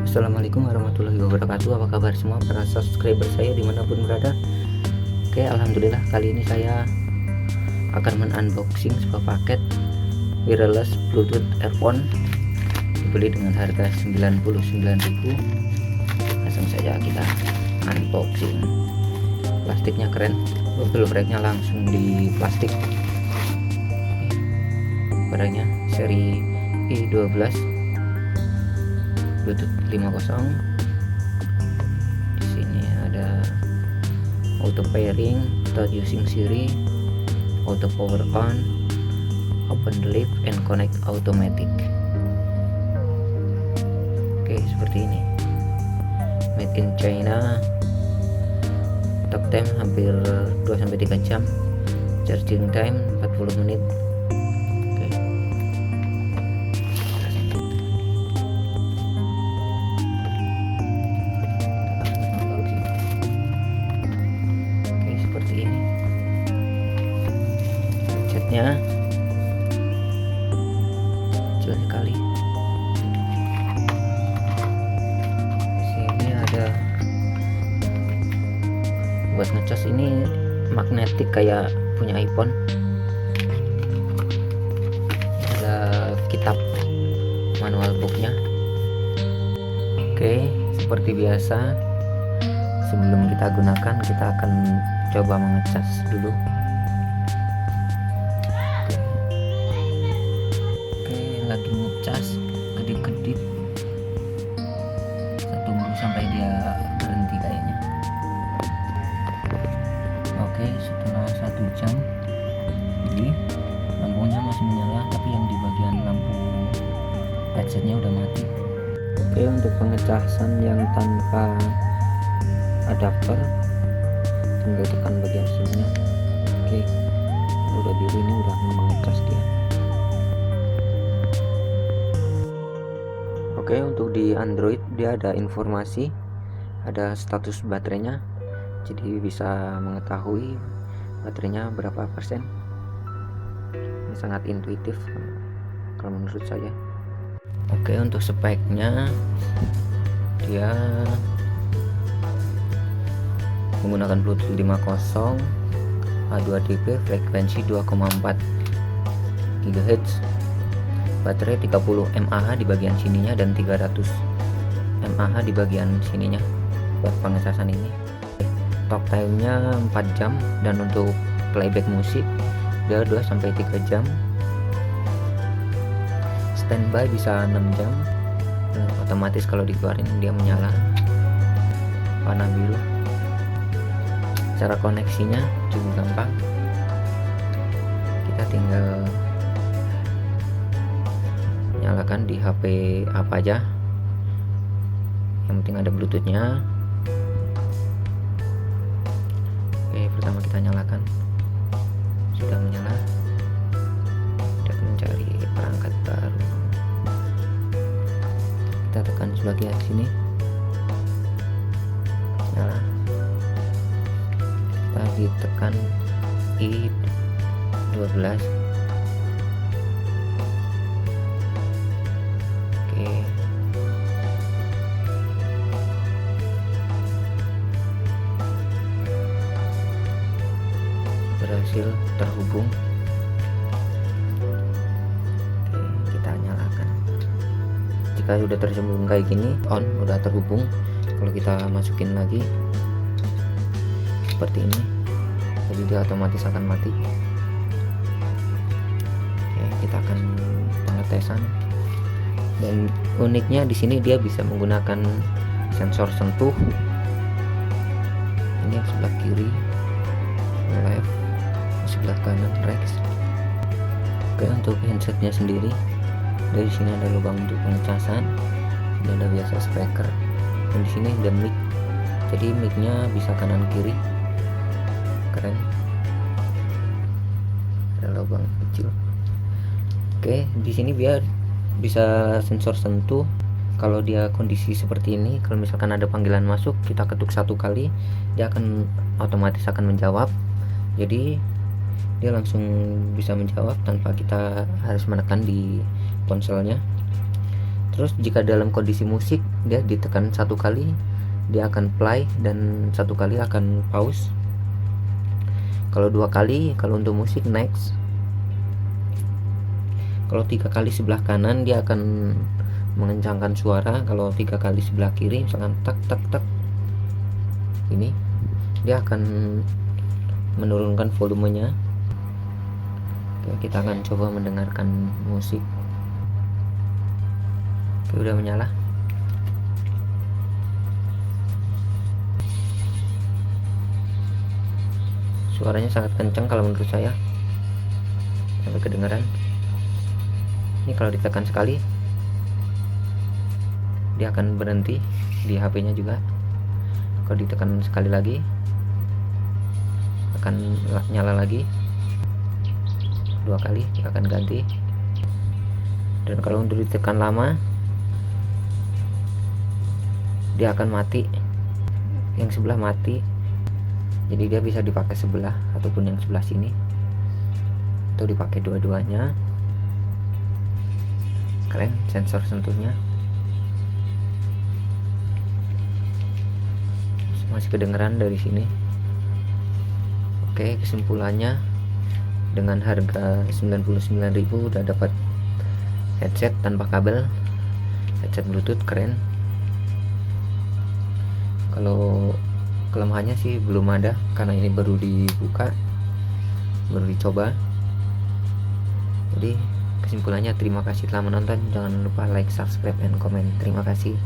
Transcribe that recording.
Assalamualaikum warahmatullahi wabarakatuh. Apa kabar semua para subscriber saya dimanapun berada? Oke, alhamdulillah kali ini saya akan men-unboxing sebuah paket wireless Bluetooth earphone dibeli dengan harga 99.000. Langsung saja kita unboxing. Plastiknya keren, bubble wrapnya langsung di plastik. Barangnya seri i12 Bluetooth 5.0. Di sini ada auto pairing without using Siri, auto power on, open the lip and connect automatic. Oke, seperti ini. Made in China. Talk time hampir 2-3 jam. Charging time 40 menit. Catnya kecil sekali. Sini ada buat ngecas, ini magnetik kayak punya iPhone. Ada kitab manual booknya. Oke, seperti biasa sebelum kita gunakan kita akan coba mengecas dulu. Lagi ngecas kedip-kedip, saya tunggu sampai dia berhenti kayaknya. Oke, setelah 1 jam jadi lampunya masih menyala, tapi yang di bagian lampu headsetnya udah mati. Oke, untuk pengecasan yang tanpa adapter tinggal tekan bagian sininya. Oke, udah biru ini udah mengecas dia. Oke, untuk di Android dia ada informasi, ada status baterainya, jadi bisa mengetahui baterainya berapa persen. Ini sangat intuitif kalau menurut saya. Oke, untuk speknya dia menggunakan Bluetooth 5.0 A2DP, frekuensi 2,4 GHz, baterai 30 mAh di bagian sininya dan 300 mAh di bagian sininya buat pengecasan ini. Talk time-nya 4 jam dan untuk playback musik dia 2-3 jam. Standby bisa 6 jam. Otomatis kalau dikeluarin dia menyala warna biru. Cara koneksinya cukup gampang, kita tinggal nyalakan di HP apa aja, yang penting ada Bluetoothnya. Oke, pertama kita nyalakan, sudah menyala, kita mencari perangkat baru, kita tekan sebagian sini, nyala, kita ditekan i12. Berhasil terhubung. Oke, kita nyalakan. Jika sudah tersambung kayak gini, on, udah terhubung. Kalau kita masukin lagi seperti ini, jadi dia otomatis akan mati. Oke, kita akan pengetesan. Dan uniknya di sini dia bisa menggunakan sensor sentuh. Ini yang sebelah kiri, left, sebelah kanan, Rex. Oke, untuk handsetnya sendiri, dari sini ada lubang untuk pengecasan. Ini ada biasa speaker. Dan di sini ada mic. Jadi micnya bisa kanan kiri. Keren. Ada lubang kecil. Oke, di sini biar bisa sensor sentuh. Kalau dia kondisi seperti ini, kalau misalkan ada panggilan masuk, kita ketuk 1 kali, dia akan otomatis akan menjawab. Jadi dia langsung bisa menjawab tanpa kita harus menekan di ponselnya. Terus jika dalam kondisi musik dia ditekan satu kali dia akan play dan satu kali akan pause. Kalau 2 kali kalau untuk musik next. Kalau 3 kali sebelah kanan dia akan mengencangkan suara. Kalau 3 kali sebelah kiri misalkan tak tak tak, ini dia akan menurunkan volumenya. Oke, kita akan coba mendengarkan musik. Oke, udah menyala. Suaranya sangat kencang kalau menurut saya, sampai kedengaran. Ini kalau ditekan sekali dia akan berhenti di HP-nya juga. Kalau ditekan sekali lagi akan nyala lagi. 2 kali akan ganti. Dan kalau untuk ditekan lama dia akan mati, yang sebelah mati. Jadi dia bisa dipakai sebelah ataupun yang sebelah sini, atau dipakai dua-duanya. Keren sensor sentuhnya. Masih kedengeran dari sini. Oke, kesimpulannya dengan harga 99.000 udah dapat headset tanpa kabel, headset Bluetooth keren. Kalau kelemahannya sih belum ada karena ini baru dibuka, baru dicoba. Jadi kesimpulannya terima kasih telah menonton. Jangan lupa like, subscribe, and comment. Terima kasih.